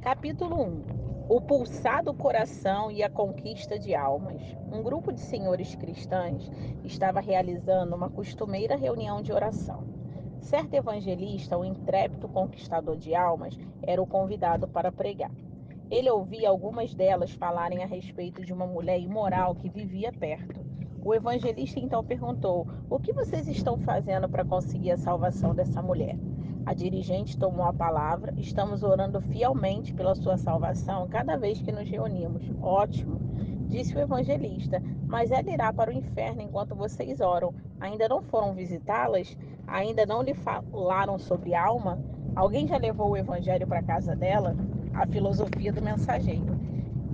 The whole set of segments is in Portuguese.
Capítulo 1: O pulsado coração e a conquista de almas. Um grupo de senhores cristãs estava realizando uma costumeira reunião de oração. Certo evangelista, o intrépido conquistador de almas, era o convidado para pregar. Ele ouvia algumas delas falarem a respeito de uma mulher imoral que vivia perto. O evangelista então perguntou: O que vocês estão fazendo para conseguir a salvação dessa mulher? A dirigente tomou a palavra: Estamos orando fielmente pela sua salvação cada vez que nos reunimos. Ótimo, disse o evangelista, mas ela irá para o inferno enquanto vocês oram. Ainda não foram visitá-las? Ainda não lhe falaram sobre alma? Alguém já levou o evangelho para casa dela? A filosofia do mensageiro.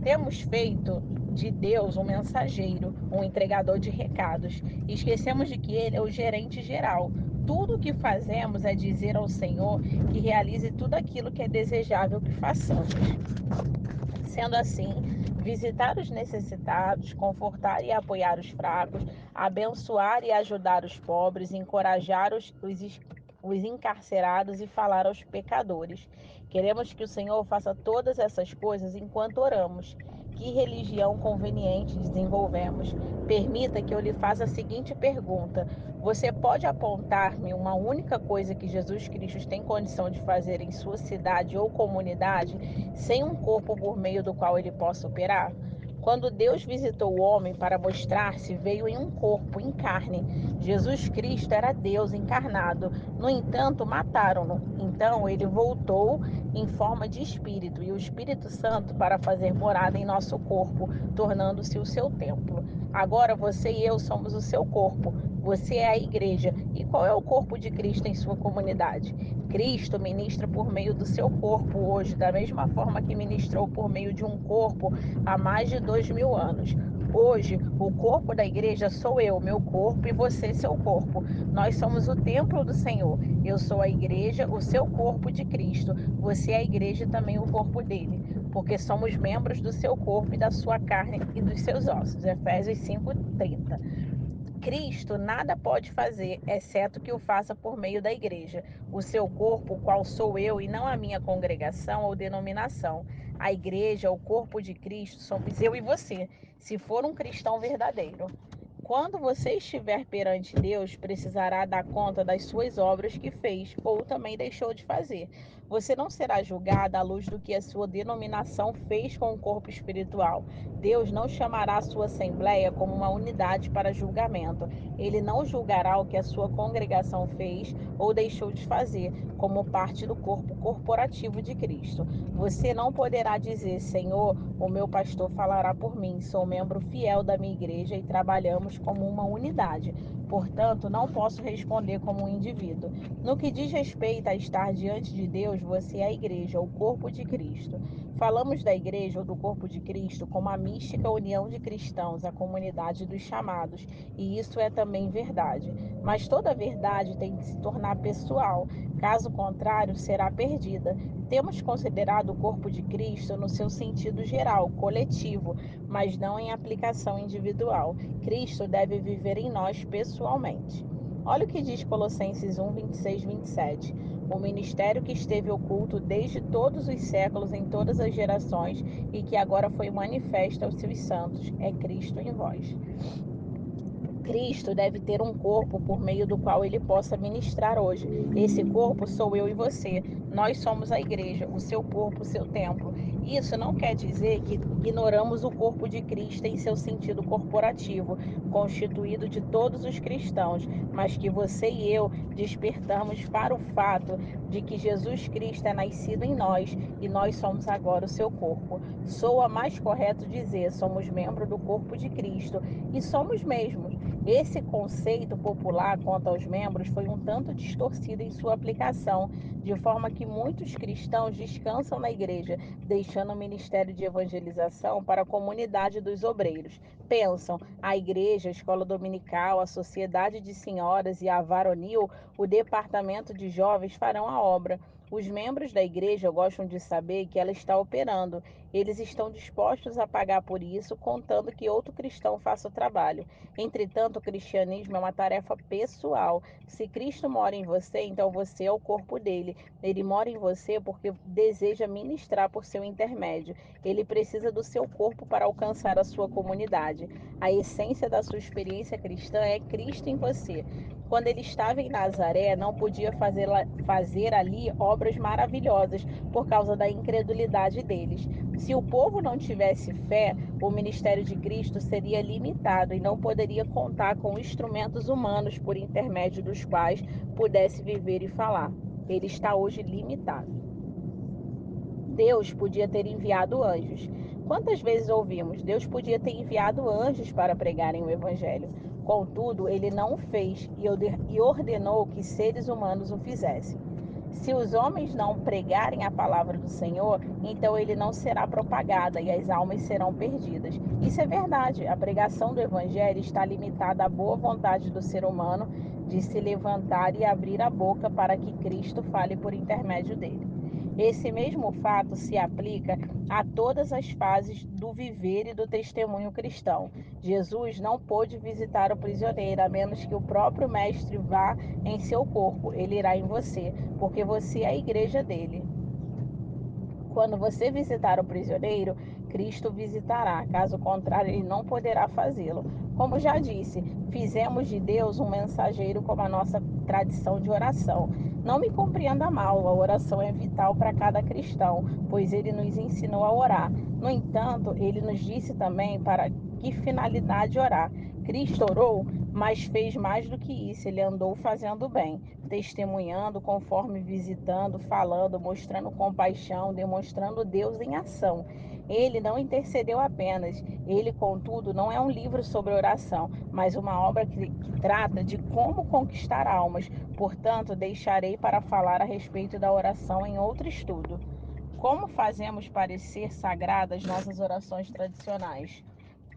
Temos feito de Deus um mensageiro, um entregador de recados. E esquecemos de que Ele é o gerente geral. Tudo o que fazemos é dizer ao Senhor que realize tudo aquilo que é desejável que façamos. Sendo assim, visitar os necessitados, confortar e apoiar os fracos, abençoar e ajudar os pobres, encorajar os encarcerados e falar aos pecadores. Queremos que o Senhor faça todas essas coisas enquanto oramos. Que religião conveniente desenvolvemos? Permita que eu lhe faça a seguinte pergunta: Você pode apontar-me uma única coisa que Jesus Cristo tem condição de fazer em sua cidade ou comunidade sem um corpo por meio do qual ele possa operar? Quando Deus visitou o homem para mostrar-se, veio em um corpo, em carne. Jesus Cristo era Deus encarnado. No entanto, mataram-no. Então ele voltou em forma de espírito e o Espírito Santo para fazer morada em nosso corpo, tornando-se o seu templo. Agora você e eu somos o seu corpo. Você é a igreja. E qual é o corpo de Cristo em sua comunidade? Cristo ministra por meio do seu corpo hoje, da mesma forma que ministrou por meio de um corpo há mais de 2000 anos. Hoje, o corpo da igreja sou eu, meu corpo, e você, seu corpo. Nós somos o templo do Senhor. Eu sou a igreja, o seu corpo de Cristo. Você é a igreja e também o corpo dele, porque somos membros do seu corpo e da sua carne e dos seus ossos. Efésios 5:30. Cristo nada pode fazer, exceto que o faça por meio da igreja, o seu corpo, o qual sou eu e não a minha congregação ou denominação. A igreja, o corpo de Cristo, somos eu e você, se for um cristão verdadeiro. Quando você estiver perante Deus, precisará dar conta das suas obras que fez ou também deixou de fazer. Você não será julgado à luz do que a sua denominação fez com o corpo espiritual. Deus não chamará a sua assembleia como uma unidade para julgamento. Ele não julgará o que a sua congregação fez ou deixou de fazer, como parte do corpo corporativo de Cristo. Você não poderá dizer: Senhor, o meu pastor falará por mim. Sou membro fiel da minha igreja e trabalhamos como uma unidade. Portanto, não posso responder como um indivíduo. No que diz respeito a estar diante de Deus, você é a igreja, o corpo de Cristo. Falamos da igreja ou do corpo de Cristo como a mística união de cristãos, a comunidade dos chamados, e isso é também verdade. Mas toda verdade tem que se tornar pessoal, caso contrário, será perdida. Temos considerado o corpo de Cristo no seu sentido geral, coletivo, mas não em aplicação individual. Cristo deve viver em nós pessoalmente. Olha o que diz Colossenses 1, 26, 27. O ministério que esteve oculto desde todos os séculos, em todas as gerações, e que agora foi manifesto aos seus santos, é Cristo em vós. Cristo deve ter um corpo por meio do qual ele possa ministrar hoje. Esse corpo sou eu e você. Nós somos a igreja, o seu corpo, o seu templo. Isso não quer dizer que ignoramos o corpo de Cristo em seu sentido corporativo, constituído de todos os cristãos, mas que você e eu despertamos para o fato de que Jesus Cristo é nascido em nós e nós somos agora o seu corpo. Soa mais correto dizer: somos membro do corpo de Cristo, e somos mesmos. Esse conceito popular quanto aos membros foi um tanto distorcido em sua aplicação, de forma que muitos cristãos descansam na igreja, deixando o ministério de evangelização para a comunidade dos obreiros. Pensam: a igreja, a escola dominical, a sociedade de senhoras e a varonil, o departamento de jovens farão a obra. Os membros da igreja gostam de saber que ela está operando. Eles estão dispostos a pagar por isso, contando que outro cristão faça o trabalho. Entretanto, o cristianismo é uma tarefa pessoal. Se Cristo mora em você, então você é o corpo dele. Ele mora em você porque deseja ministrar por seu intermédio. Ele precisa do seu corpo para alcançar a sua comunidade. A essência da sua experiência cristã é Cristo em você. Quando ele estava em Nazaré, não podia fazer ali obras maravilhosas por causa da incredulidade deles. Se o povo não tivesse fé, o ministério de Cristo seria limitado e não poderia contar com instrumentos humanos por intermédio dos quais pudesse viver e falar. Ele está hoje limitado. Deus podia ter enviado anjos. Quantas vezes ouvimos? Deus podia ter enviado anjos para pregarem o evangelho. Contudo, ele não o fez e ordenou que seres humanos o fizessem. Se os homens não pregarem a palavra do Senhor, então ele não será propagada e as almas serão perdidas. Isso é verdade. A pregação do evangelho está limitada à boa vontade do ser humano de se levantar e abrir a boca para que Cristo fale por intermédio dele. Esse mesmo fato se aplica a todas as fases do viver e do testemunho cristão. Jesus não pôde visitar o prisioneiro, a menos que o próprio Mestre vá em seu corpo. Ele irá em você, porque você é a igreja dele. Quando você visitar o prisioneiro, Cristo visitará, caso contrário, ele não poderá fazê-lo. Como já disse, fizemos de Deus um mensageiro como a nossa tradição de oração. Não me compreenda mal, a oração é vital para cada cristão, pois ele nos ensinou a orar. No entanto, ele nos disse também para que finalidade orar. Cristo orou, mas fez mais do que isso, ele andou fazendo bem, testemunhando, conforme visitando, falando, mostrando compaixão, demonstrando Deus em ação. Ele não intercedeu apenas, ele, contudo, não é um livro sobre oração, mas uma obra que trata de como conquistar almas. Portanto, deixarei para falar a respeito da oração em outro estudo. Como fazemos parecer sagradas nossas orações tradicionais?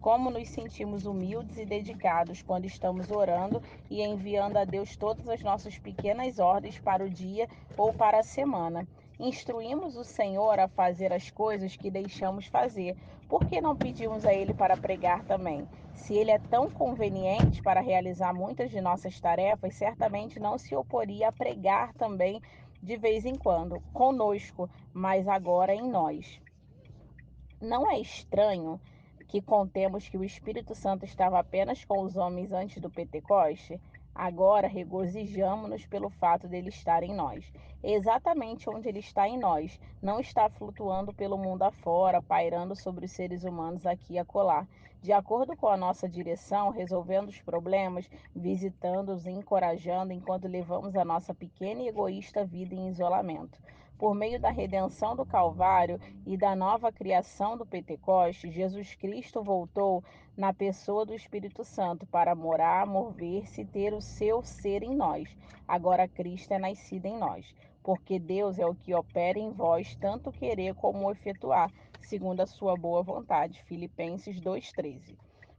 Como nos sentimos humildes e dedicados quando estamos orando e enviando a Deus todas as nossas pequenas ordens para o dia ou para a semana. Instruímos o Senhor a fazer as coisas que deixamos fazer. Por que não pedimos a Ele para pregar também? Se Ele é tão conveniente para realizar muitas de nossas tarefas, certamente não se oporia a pregar também de vez em quando, conosco, mas agora em nós. Não é estranho que contemos que o Espírito Santo estava apenas com os homens antes do Pentecoste? Agora regozijamo-nos pelo fato dele estar em nós. Exatamente onde ele está em nós. Não está flutuando pelo mundo afora, pairando sobre os seres humanos aqui e acolá. De acordo com a nossa direção, resolvendo os problemas, visitando-os e encorajando enquanto levamos a nossa pequena e egoísta vida em isolamento. Por meio da redenção do Calvário e da nova criação do Pentecoste, Jesus Cristo voltou na pessoa do Espírito Santo para morar, mover-se e ter o seu ser em nós. Agora Cristo é nascido em nós, porque Deus é o que opera em vós tanto querer como efetuar, segundo a sua boa vontade. Filipenses 2,13.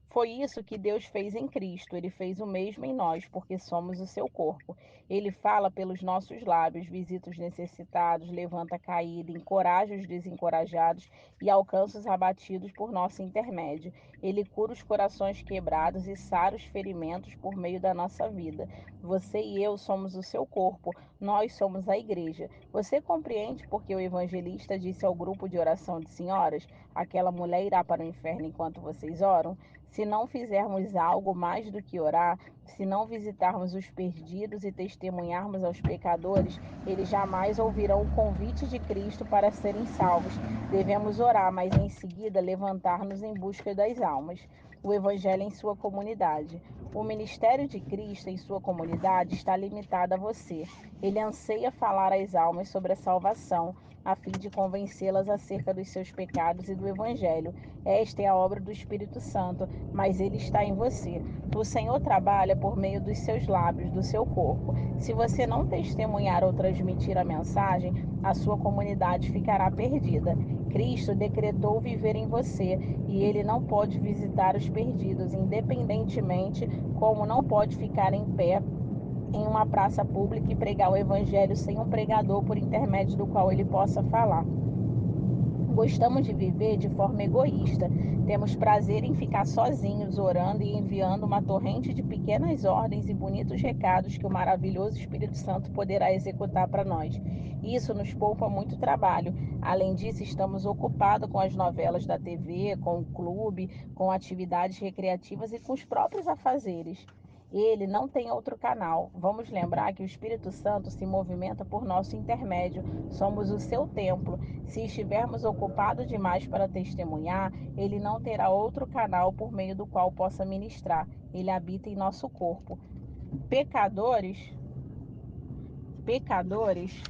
Foi isso que Deus fez em Cristo. Ele fez o mesmo em nós, porque somos o seu corpo. Ele fala pelos nossos lábios, visita os necessitados, levanta caído, encoraja os desencorajados e alcança os abatidos por nosso intermédio. Ele cura os corações quebrados e sara os ferimentos por meio da nossa vida. Você e eu somos o seu corpo, nós somos a igreja. Você compreende porque o evangelista disse ao grupo de oração de senhoras: aquela mulher irá para o inferno enquanto vocês oram? Se não fizermos algo mais do que orar, se não visitarmos os perdidos e testemunharmos aos pecadores, eles jamais ouvirão o convite de Cristo para serem salvos. Devemos orar, mas em seguida levantar-nos em busca das almas. O Evangelho em sua comunidade. O ministério de Cristo em sua comunidade está limitado a você. Ele anseia falar às almas sobre a salvação, a fim de convencê-las acerca dos seus pecados e do Evangelho. Esta é a obra do Espírito Santo, mas ele está em você. O Senhor trabalha por meio dos seus lábios, do seu corpo. Se você não testemunhar ou transmitir a mensagem, a sua comunidade ficará perdida. Cristo decretou viver em você e ele não pode visitar os perdidos, independentemente como não pode ficar em pé em uma praça pública e pregar o evangelho sem um pregador por intermédio do qual ele possa falar. Gostamos de viver de forma egoísta. Temos prazer em ficar sozinhos, orando e enviando uma torrente de pequenas ordens e bonitos recados que o maravilhoso Espírito Santo poderá executar para nós. Isso nos poupa muito trabalho. Além disso, estamos ocupados com as novelas da TV, com o clube, com atividades recreativas e com os próprios afazeres. Ele não tem outro canal. Vamos lembrar que o Espírito Santo se movimenta por nosso intermédio. Somos o seu templo. Se estivermos ocupados demais para testemunhar, ele não terá outro canal por meio do qual possa ministrar. Ele habita em nosso corpo. Pecadores, pecadores